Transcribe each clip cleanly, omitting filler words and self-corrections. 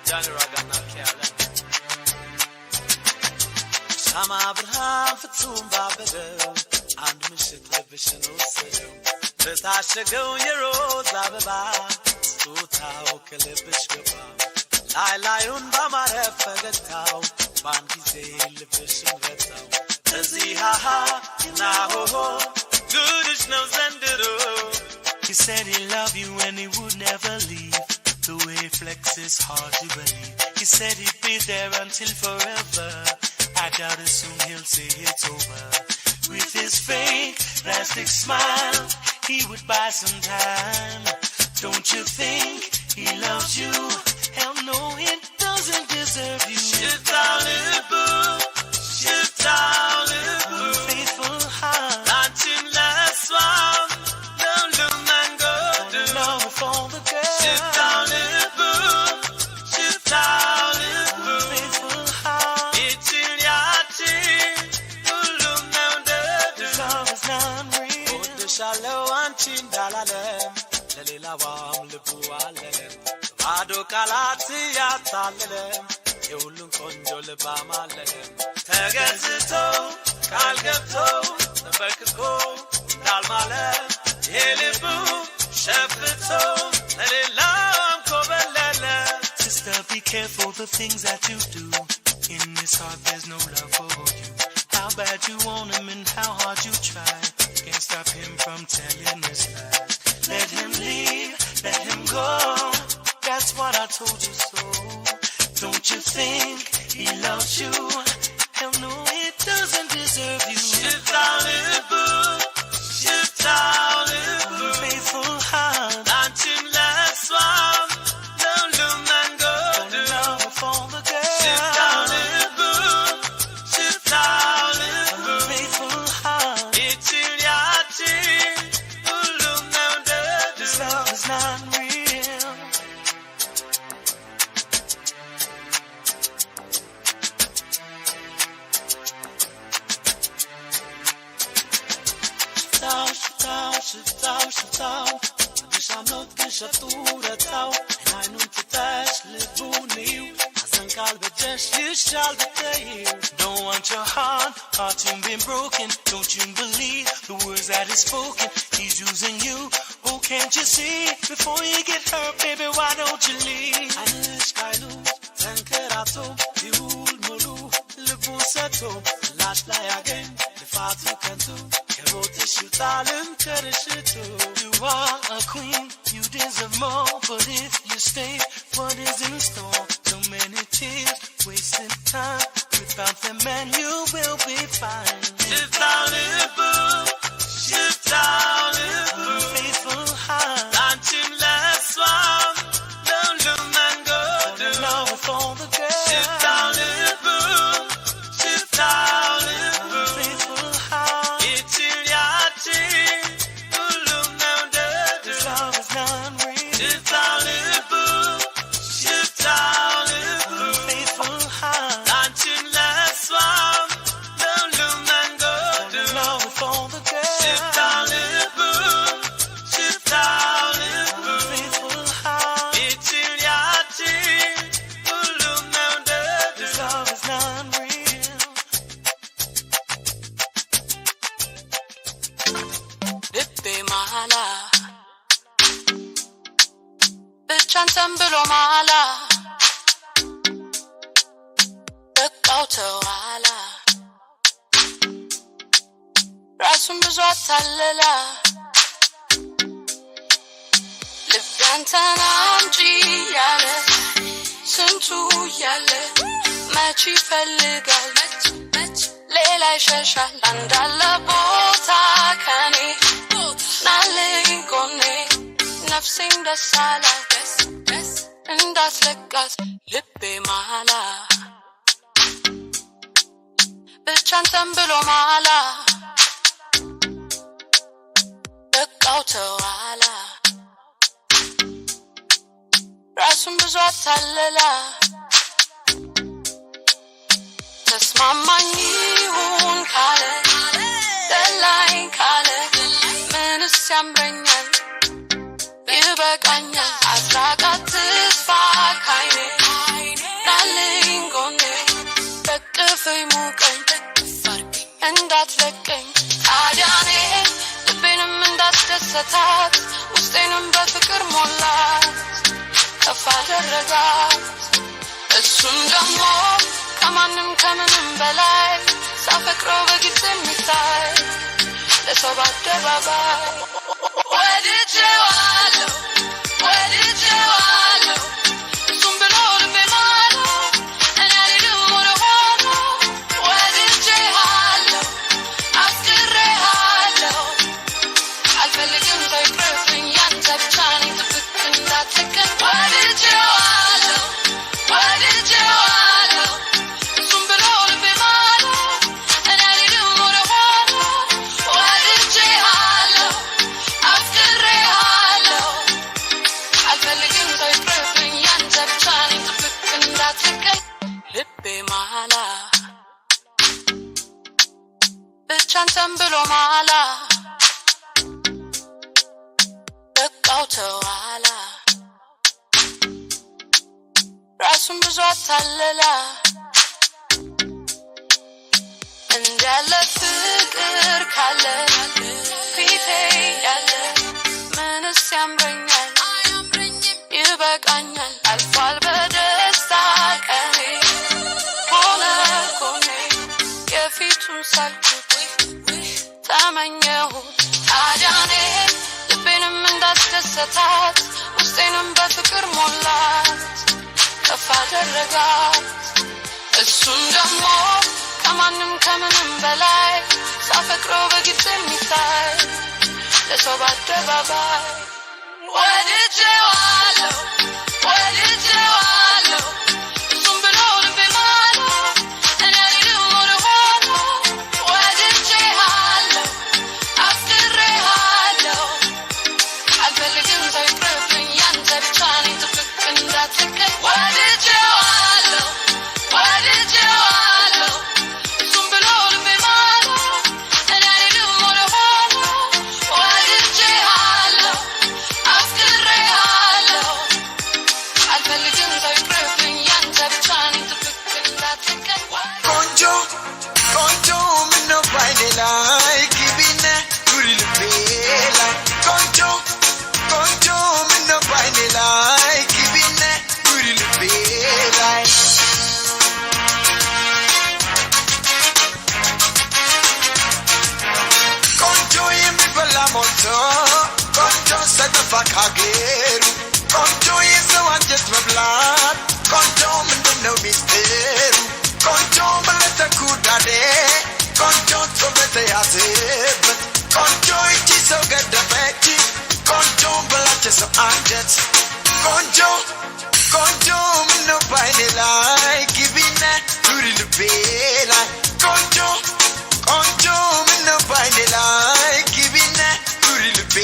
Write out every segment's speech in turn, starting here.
Johnny Ragana Kala Sama Abraham Fatum Babado and Mishit Levision Osado Betasha go your rose Ababa Stutao Kalibishkaba Lion Bamare Fagatao Bankize Levision Retao Tazi Haha Naho Good is no Zendero. He said he loved you and he would never leave. The way he flexes hard to believe. He said he'd be there until forever. I doubt it soon he'll say it's over. With his fake plastic smile, he would buy some time. Don't you think he loves you? Hell no, he doesn't deserve you. Shift out little boo, shift out little boo. Faithful heart, not in last one. Don't look man go do. Love for the girl. Shift out little boo, shift out little boo. Faithful heart, it's in your team. Don't look man do. Love is not real. Put the shallow and chin dalalem. Lelila wam lebu alem. Ado kalati yatalem. Yolun konjo lebama lem. Tegezito, kalgebto, nebekko, dalmale. Yelebu, shefito, lelilam kobelele. Sister, be careful the things that you do. In this heart, there's no love for you. How bad you want him and how hard you try. Can't stop him from telling his lies. Let him leave, let him go. That's what I told you so. Don't you think he loves you? Hell no, he doesn't deserve you. Shift out little boo, shift out little boo. Faithful heart, not him last one. Don't look man go do. Love for the girl. Shift out little boo, shift out little boo. Faithful heart, it's in your team. Don't look man do. This love is not real. Shitao, Bishamot Kishaturao, and I know to dash Libuniu, Azankal Bejesh, you shall be you. Don't want your heart you've been broken. Don't you believe the words that he's spoken? He's using you. Oh, can't you see? Before you get hurt, baby, why don't you leave? Anish Kailu, Tankerato, Yul Mulu, Lebuseto, Last Lie again, the Fatu Kantu. You are a queen, you deserve more. But if you stay, what is in store? So many tears, wasting time. Without the man, you will be fine. Shift out little boo, shift out little boo. Faithful heart, not him last one. Don't look man go do. Love with all the girls. Shift out little boo, shift out little boo. Faithful heart, it's in your team. Don't look now dead. This love is not real. Shift out little boo, shift out little boo. Faithful heart, not him last one. Don't look man go do. Love with all the girls. Shift out little boo, shift out little boo. Faithful heart, it's in your team. Don't look now dead. This love is not real. Dippe mala, bitchan sambilo mala, bekauta wala, rasun bizot talala, libyantan amji yale, sentu yale, machi felligal, lela shashal, andala bota kani. Nalingone, nafsing da sala, and that's like us, lippe mala. Bitchantam below mala, the kauta wala. Rasum bizot talala, that's mama yun kale, the line kale. Sambrenyan, Bilberganyan, Asragatis Fakine, አቅፈኝ ሙቀኝ እንዳትለቀኝ ታዲያኔ ልቤንም እንዳትደሰታት ውስጤንም በፍቅር ሞላት ከፍ አደረጋት እሱም ደግሞ ከማንም ከምንም በላይ ሳፈቅረው በግልጽ የሚታይ ለሰው በአደባባይ ወድጄዋለሁ ወድጄዋለሁ እሱም ብሎ ልቤ ማለው እኔ አልሄድም ወደ ኋላ ወድጄሃለሁ አፍቅሬሃለሁ አልፈልግም ሰው ይቅርብኝ ያንተ ብቻ ነኝ ጥብቅ እንዳትለቀኝ ወድጄዋለሁ ወድጄዋለሁ እሱም ብሎ ልቤ ማለው እኔ አልሄድም ወደ ኋላ ወድጄሃለሁ አፍቅሬሃለሁ አልፈልግም ሰው ይቅርብኝ ያንተ ብቻ ነኝ ጥብቅ እንዳትለቀኝ ልቤ ማላ ብቻ አንተን ብሎ ማላ በቃው ተዋላ ራሱን ብዙ አታለላ እንዳለ ፍቅር ካለ ፊቴ ያለ ምንስ ያምረኛል ይበቃኛል አልፏል በደስታ ቀኔ ሆነ ኮኔ የፊቱን ሳልኩት ተመኘሁት ታዲያኔ ልቤንም እንዳትደሰታት ውስጤንም በፍቅር ሞላት ከፍ አደረጋት እሱም ደግሞ ከማንም ከምንም በላይ ሳፈቅረው በግልጽ የሚታይ ለሰው በአደባባይ ወድጄዋለሁ ወድጄዋለሁ እሱም ብሎ ልቤ ማለው እኔ አልሄድም ወደ ኋላ ወድጄሃለሁ አፍቅሬሃለሁ አልፈልግም ሰው ይቅርብኝ ያንተ ብቻ ነኝ ጥብቅ እንዳትለቀኝ ወድጄዋለሁ ወድጄዋለሁ እሱም ብሎ ልቤ ማለው እኔ አልሄድም ወደ ኋላ ወድጄሃለሁ አፍቅሬሃለሁ አልፈልግም ሰው ይቅርብኝ ያንተ ብቻ ነኝ ጥብቅ እንዳትለቀኝ ቆንጆ ቆንጆ ምነው ባይኔ ላይ ግቢነ ኑሪ ልቤ ላይ ቆንጆ ቆንጆ ምነው ባይኔ ላይ ግቢነ ኑሪ ልቤ ላይ ቆንጆ የሚበላ ሞቶ ቆንጆ ሳይጠፋ ካገሩ ቆንጆ የሰው አንጀት መብላት ቆንጆ ምንድነው ሚስጥሩ ቆንጆ መለተኩዳዴ ቆንጆ ጾመተ ያዘበት ቆንጆ እቺ ሰው ገደፈች ቆንጆ በላቸ ሰው አንጀት ቆንጆ ቆንጆ ምነው ባይኔ ላይ ግቢነ ኑሪ ልቤ ላይ ቆንጆ ቆንጆ ምነው ባይኔ ላይ ግቢነ ኑሪ ልቤ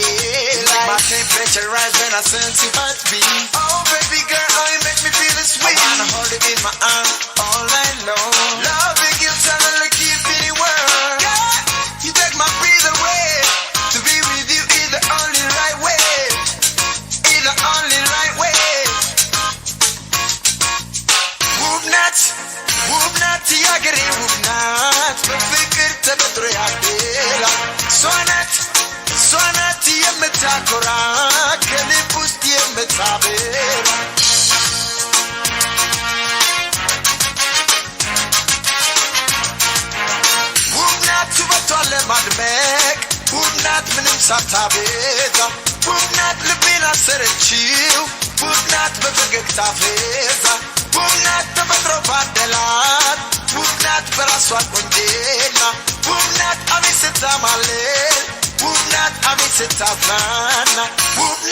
ላይ My temperature rise when I sense your heartbeat Oh baby girl, oh you make me feel sweet I wanna hold it in my arms all night long Loving you, suddenly keep me warm yeah, you take my breath away To be with you is the only right way Is the only right way ውብ ናት ያገሬ ውብ ናት በፍቅር ተበጥሮ ያደላ እሷ ናት የምታኮራ ከልብ ውስጥ የምታበራ ውብ ናት ውበቷን ለማድመቅ ውብ ናት ምንም ሳታበዛ ውብ ናት ልቤን አሰረችው ውብ ናት በፈገግታ ፈዛ ውብ ናት ተፈጥሮ ባደላት ውብ ናት በራሷ ቆንጆና ውብ ናት አቤት ስታማልል ውብ ናት አቤት ስታዝናና ውብ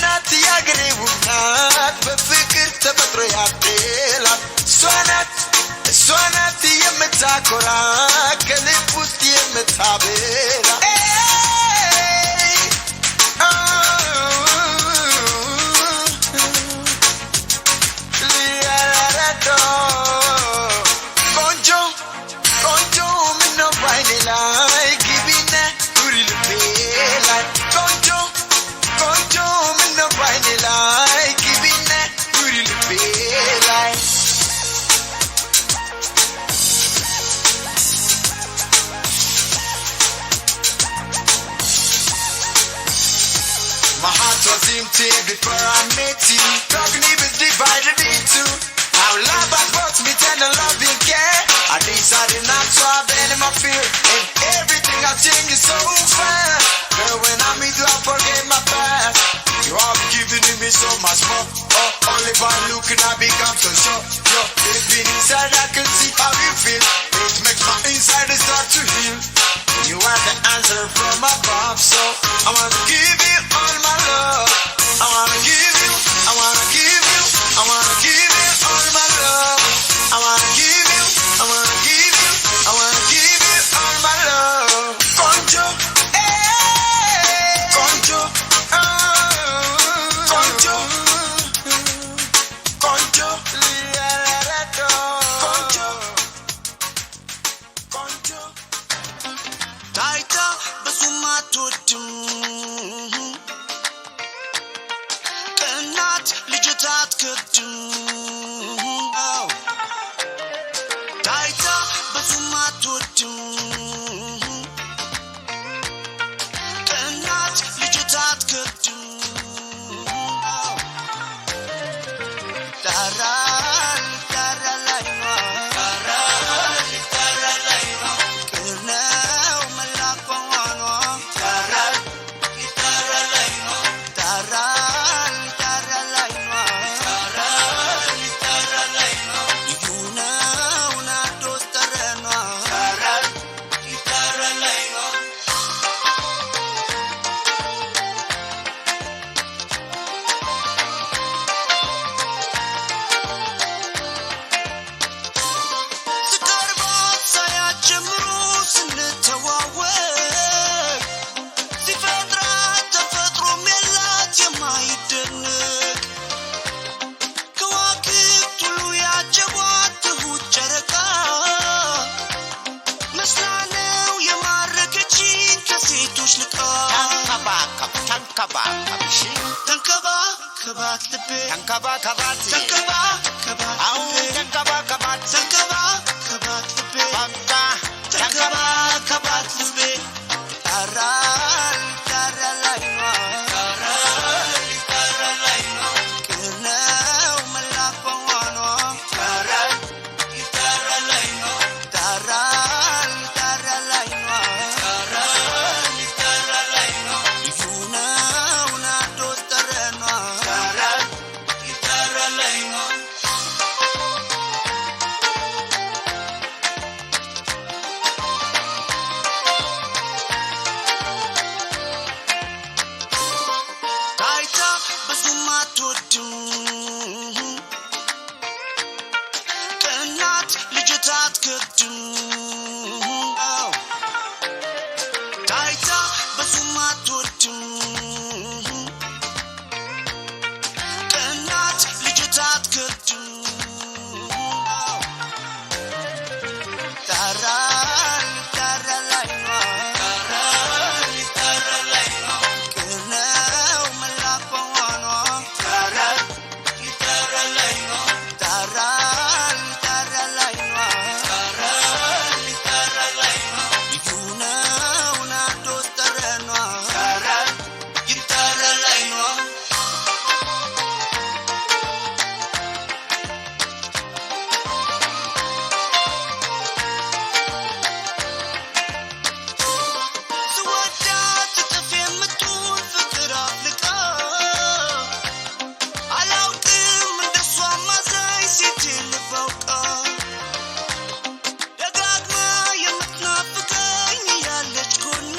ናት ያገሬ ውብ ናት በፍቅር ተፈጥሮ ያደላት እሷ ናት የምታኮራ ከልብ ውስጥ የምታበራ ቆንጆ ምነው ባይኔ ላይ ግቢነ ኑሪ ልቤ ላይ ቆንጆ ምነው ባይኔ ላይ ግቢነ ኑሪ ልቤ ላይ before I met you. Talking is divided into how love has brought me tender loving care. I decided not to have any more fear, and everything I think is so fair. Girl, when I meet you, I forget my past. You are giving me so much more. Oh, only by looking I become so sure. Living inside, I can see how you feel. It makes my inside start to heal. You are the answer from above, so I wanna give you all my love. I wanna give you, I wanna give you, I wanna give you all my love. I wanna give you, I wanna give you, I wanna give you all my love. Conjo, conjo, conjo, conjo, conjo. Taita bazumatotum Kanat lijatat kadum Taita bazumatotum Kanat lijatat kadum Taral taralaima taralaima Kernau melakwanwa taral taralaima taralaima taralaima Yuna una dos terreno taral taralaima Sikarbat saya cemru sinetawawek Sifedrat tefetro melat የማይደነቅ ከዋክብት ሁሉ ያጀቧት ትሁት ጨረቃ መስላ ነው የማረከችኝ ከሴቶች ልቃ ተንከባከባት ልቤ ተንከባከባት ልቤ ተንከባከባት ልቤ taralaima Kernau melakwanwa taralaima Yuna una dos terreno taralaima Taita bazumatotum Kanat lijatat kadum Taita bazumatotum Kanat lijatat kadum Taral taralaima Kernau melakwanwa taralaima Yuna una dos terreno taralaima ስወዳት ትጠፍ የምትውል ፍቅር አፍልቃ አላውቅም እንደሷ ማዛኝ ሴት ልባውቃ ደጋግማ የምትናፍቀኝ ያለች ጎኔ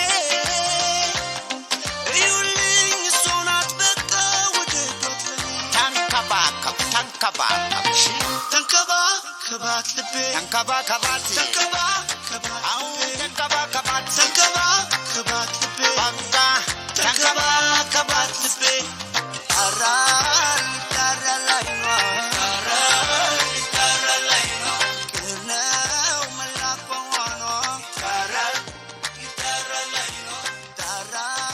እዩልኝ እሷ ናት በቃ ወደዷት ለኔ ተንከባከባት ልቤ ተንከባከባት ልቤ taralaima Kernau melakwanwa taralaima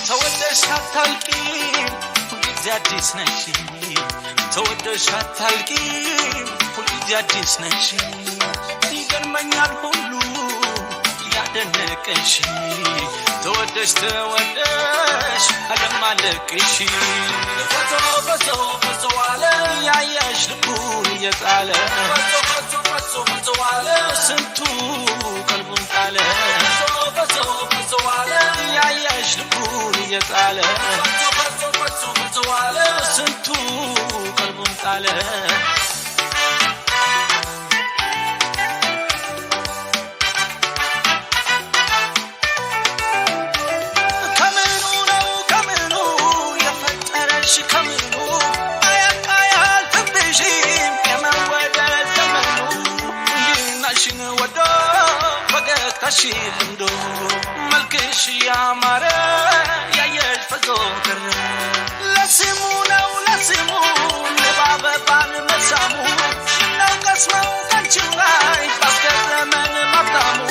ተወደሽ አታልቂም ሁልጊዜ አዲስ ነሽ ተወደሽ አታልቂም ሁልጊዜ አዲስ ነሽ ይገርመኛል ሁሉ ያደነቀሽ ተወደሽ አለማለቅሽ ፈቶ አለ ያየሽ ልቡን እየጣለ ፈቶ አለ ስንቱ ቀልቡን ጣለ ፈቶ አለ ያየሽ ልቡን እየጣለ ፈቶ አለ ስንቱ ቀልቡን ጣለ ታሽልንዶ መልክሽ ያማረ ያየሽ ፈዞከረ ለስሙ ለባበባን መሳሙ ነው ቀስመው ካንቺው ላይ ባስገረመን ማታሙ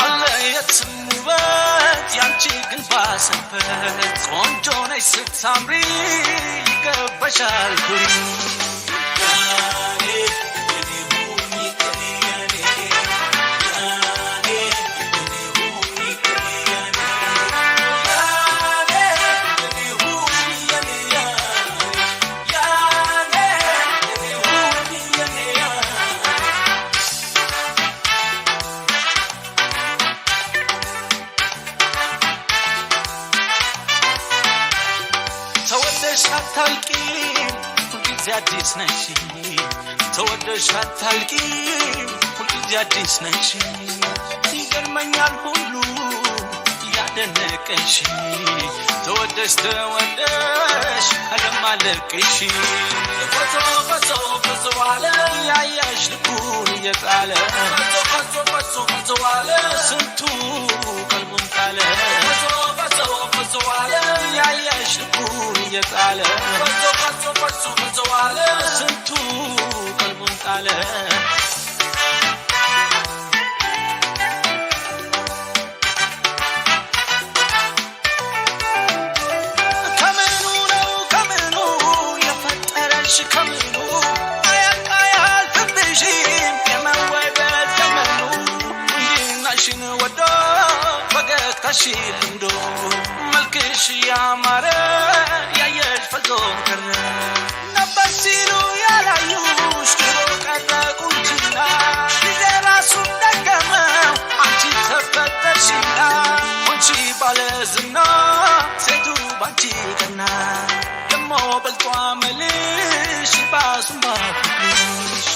አለየት ስሙበት ያንቺ ግን ባሰበት ቆንጆ ነሽ ስታምሪ ይገባሻል ኩሪ አዲስ ነሽ ተወደሽ አታልቂም ሁልጊዜ አዲስ ነሽ ይገርመኛል ሁሉ ያደነቀሽ ተወደሽ አለማለቅሽ ፈቶ አለ ያየሽ ልቡን እየጣለ ፈቶ አለ ስንቱ ቀልቡን ጣለ ፈቶ አለ ያየሽ ልቡን እየጣለ ፈቶ አለ ስንቱ ቀልቡን ጣለ ከምኑ የፈጠረሽ ከምኑ አያልፍብሽም የመወደድ ዘመኑ ናሽን ወዶ ፈገግታሽ ልምዶ መልክሽ ያማረ ያየሽ ፈዞከረ ነበር ሲሉ ያላዩሽ ድሮ ቀረ ቁንጅና ጊዜ ራሱን ደገመው አንቺ ተፈጠርሽና አንቺ ባለዝና ሴቱ ባንቺ ቀና ደሞ በልጧ መልሽ ባሱን ባፍሽ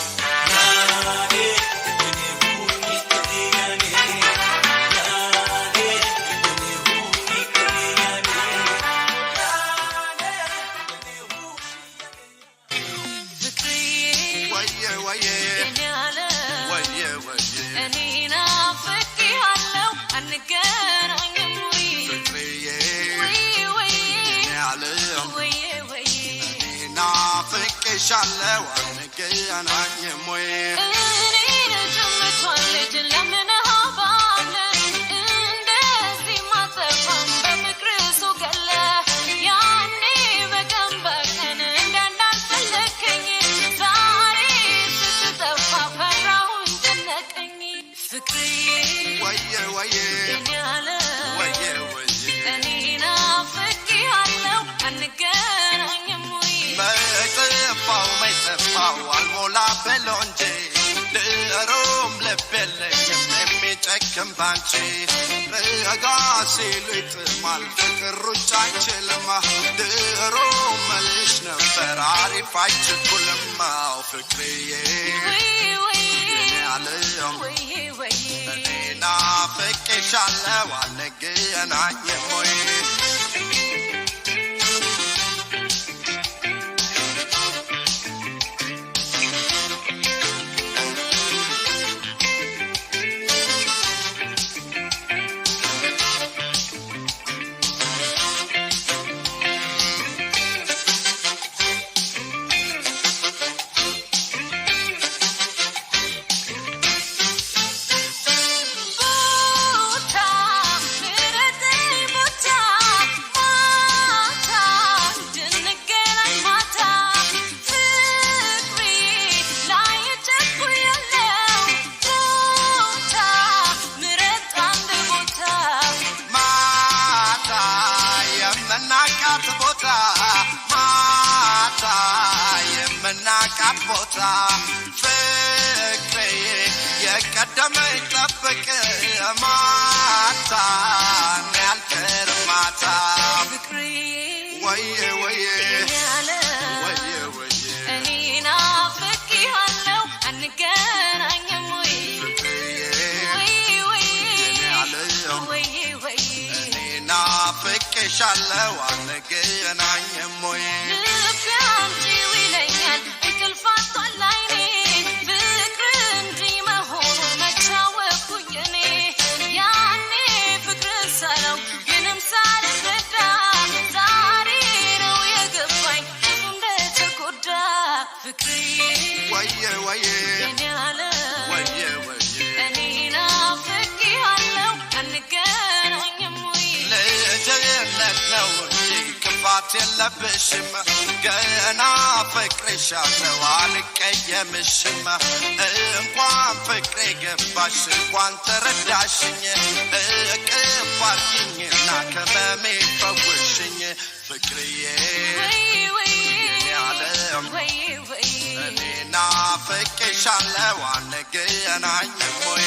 Shallow, I'm again, I'm way. Belonge, the room left belly, me check and punchy. Agasi little malfit, Ruchachilma, the room malishna, Ferrari fight to pull him out for create. Now, vacation, one again, I am. ማታ የምናቃት ቦታ ፍቅሬ የቀደመኝ ጠብቅ ማታ ያልቀር ማታ ፍቅሬ ወዬ ወዬ ወዬ ወዬ እኔና ፍቅያለው አንገናኝም ወይ ፍቅሻለው አንገናኝም ወይ ልቤ አንቺው ይለኛል እንቅልፋቷል አይኔ ፍቅር እንዲህ መሆኑ መቻወኩኝ እኔ ያኔ ፍቅር ሳለው ምንም ሳልረዳ ዛሬ ነው የገባኝ እንደተጎዳ ፍቅርዬ ወዬ ወዬ ወዬ ወዬ እኔና ፍቅያለው አንገናኝም ወይ ልጅነት ነው እንጂ ክፋት የለብሽም ገና ፍቅርሻለው አልቀየምሽም እንኳን ፍቅሬ ገባሽ እንኳን ተረዳሽኝ እቅፍ አርጊኝና ከመሜ ፈውሽኝ ፍቅርዬ እኔና ፍቅሻለው አንገናኝም ወይ